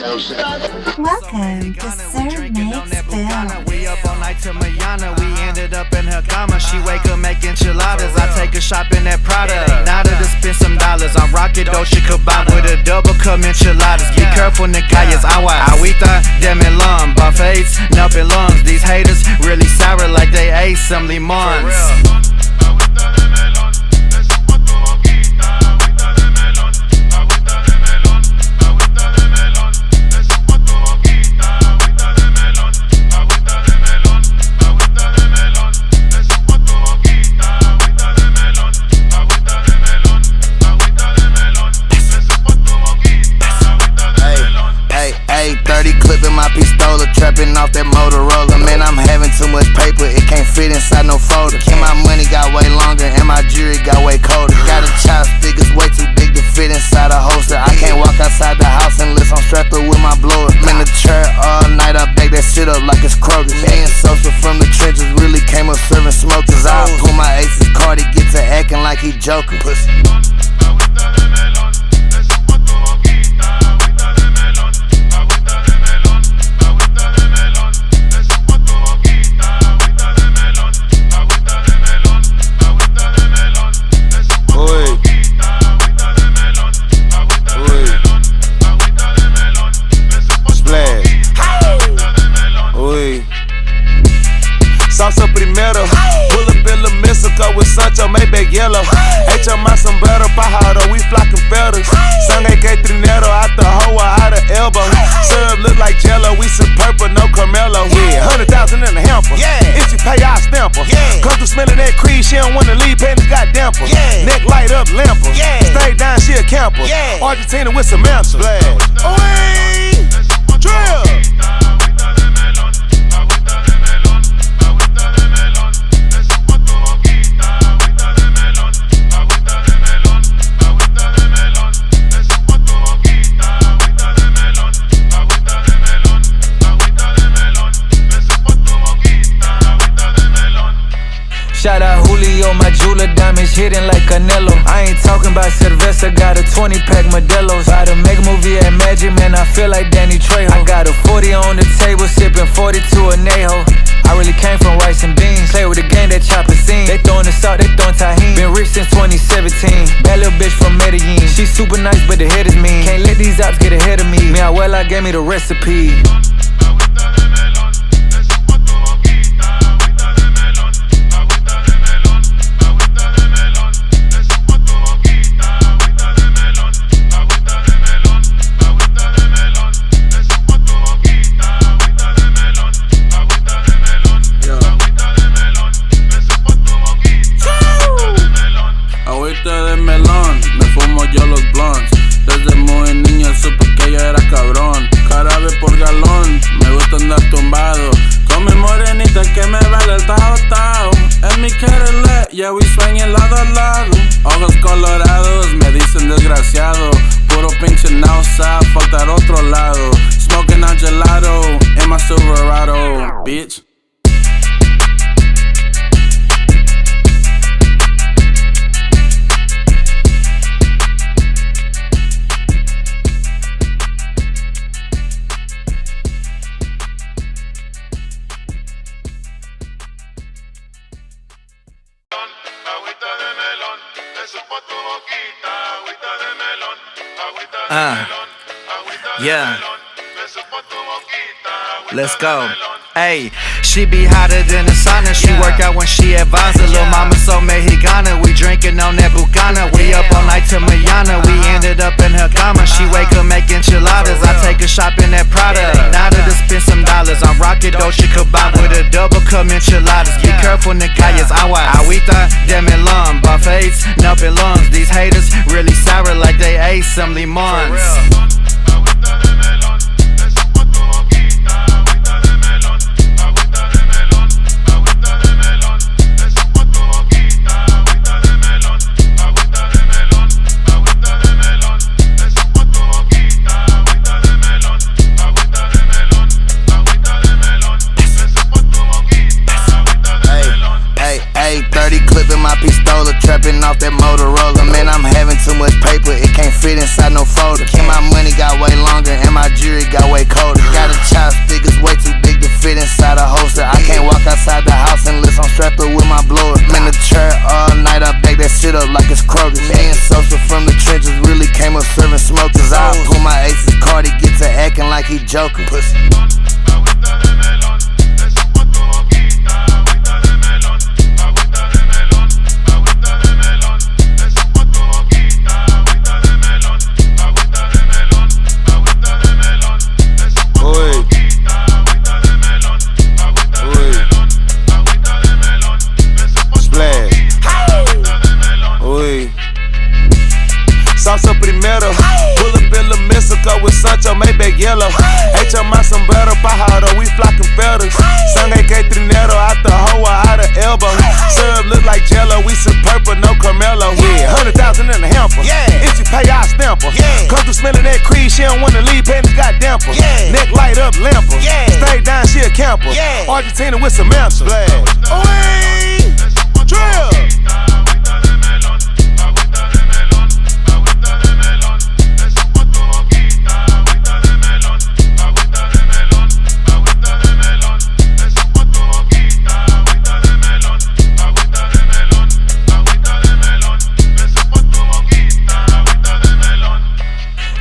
Welcome to Cesar Makes Films. We up all night to Mayana. We ended up in her cama. She wake up making enchiladas. I take her shopping at Prada. Nada to spend some dollars. I'm rocking Dolce Gabbana with a double cup enchiladas. Be careful, Nicayas, aguas. Agüita de melon, buffets, nupping lungs. These haters really sour like they ate some limons. Trapping off that Motorola, man, I'm having too much paper, it can't fit inside no folder. And my money got way longer, and my jewelry got way colder. Got a chopstick, it's way too big to fit inside a holster. I can't walk outside the house unless I'm strapped up with my blower. I'm in the chair all night, I bag that shit up like it's Kroger. Me and Sosa from the trenches really came up serving smokers. I pull my ace's card, he get to acting like he joking. Pussy. Salsa primero, pull up in La Mexico with Sancho, Maybach yellow. Hecho más sombrero, pájaro, we flocking feathers. Sangre que trinero, out the hoe, out the elbow. Syrup look like jello, we some purple, no Carmelo. Yeah, 100,000 in the hamper. If she pay, I stamp her. Come through smelling that creed, she don't wanna leave, panties got damper. Neck light up, lamper. Stay down, she a camper. Argentina with some answers. Oi, drill. Shout out Julio, my jeweler diamonds hitting like Canelo. I ain't talking about Cerveza, got a 20-pack Modelo's. About to make a movie at Magic, man, I feel like Danny Trejo. I got a 40 on the table, sipping 42 Anejo. I really came from rice and beans, play with the game that chopper scene. They throwing the salt, they throwing tahini. Been rich since 2017, bad little bitch from Medellin. She super nice, but the head is mean. Can't let these ops get ahead of me. Mi abuela gave me the recipe. De melón, me fumo yo los blondes. Desde muy niño supe que yo era cabrón. Jarabe por galón, me gusta andar tumbado. Con mi morenita que me vale el tao. En mi Cadillac, yeah, we swinging lado a lado. Ojos colorados, me dicen desgraciado. Puro pinche náusea, fuck that otro lado. Smoking a gelato, in my Silverado, bitch. Yeah. Let's go. Ayy, she be hotter than the sauna. She work out when she at Vaza. Lil' mama so mexicana. We drinking on that bucana. We up all night to Mayana. We ended up in her cama. She wake up making enchiladas. I take her shopping at Prada. Nada to spend some dollars. I'm rocking Dolce Gabbana with a double cup enchiladas. Be careful, Nicayas, aguas. Agüita de melon, buffets, nupping lungs. These haters really sour like they ate some limons. Trapping off that Motorola, man, I'm having too much paper, it can't fit inside no folder. And my money got way longer, and my jewelry sure it got way colder. Got a chopstick, it's way too big to fit inside a holster. I can't walk outside the house unless I'm strapped up with my blower. I'm in the chair all night, I bag that shit up like it's Kroger. Me and Sosa from the trenches really came up serving smokers. I pull my aces card, he get to acting like he Joker. Pussy. Salsa primero, pull up in La Mexico with Sancho, Maybach yellow. Hecho más sombrero, pájaro, we flocking feathers. Sangre que trinero, out the hoe or out the elbow. Syrup look like jello, we some purple, no Carmelo. Yeah, 100,000 in the hamper. If you pay, I stamp her. Come through smelling that creed, she don't wanna leave, panties got damper. Neck light up, lamper. Stay down, she a camper. Argentina with some answers. Drill.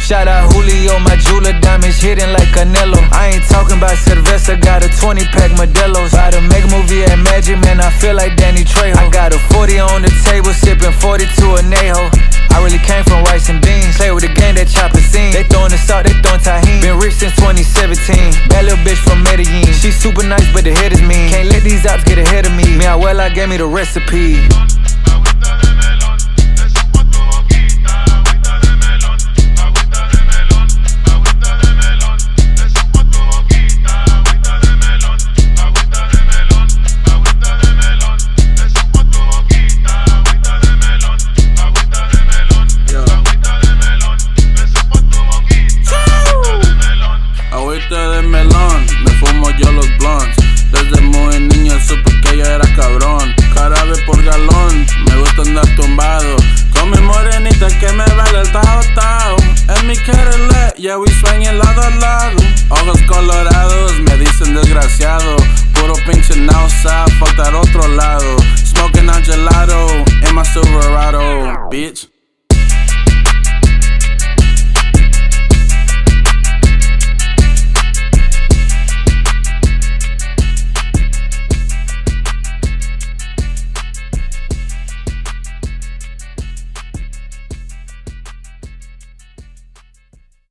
Shout out Julio, my jeweler diamonds hitting like Canelo. I ain't talking about Cesar, got a 20-pack Modelo's. About to make a movie at Magic, man, I feel like Danny Trejo. I got a 40 on the table, sipping 42 anejo. I really came from rice and beans, play with the game that chopper scene. They throwing the salt, they throwing tahini. Been rich since 2017, bad little bitch from Medellin. She super nice, but the head is mean. Can't let these ops get ahead of me. Me, abuela gave me the recipe. De melón, me fumo yo los blondes. Desde muy niño supe que yo era cabrón. Jarabe por galón, me gusta andar tumbado. Con mi morenita que me vale el tao tao. En mi Cadillac, yeah we swinging lado a lado. Ojos colorados, me dicen desgraciado. Puro pinche náusea, faltar otro lado. Smoking on gelato, in my Silverado, bitch.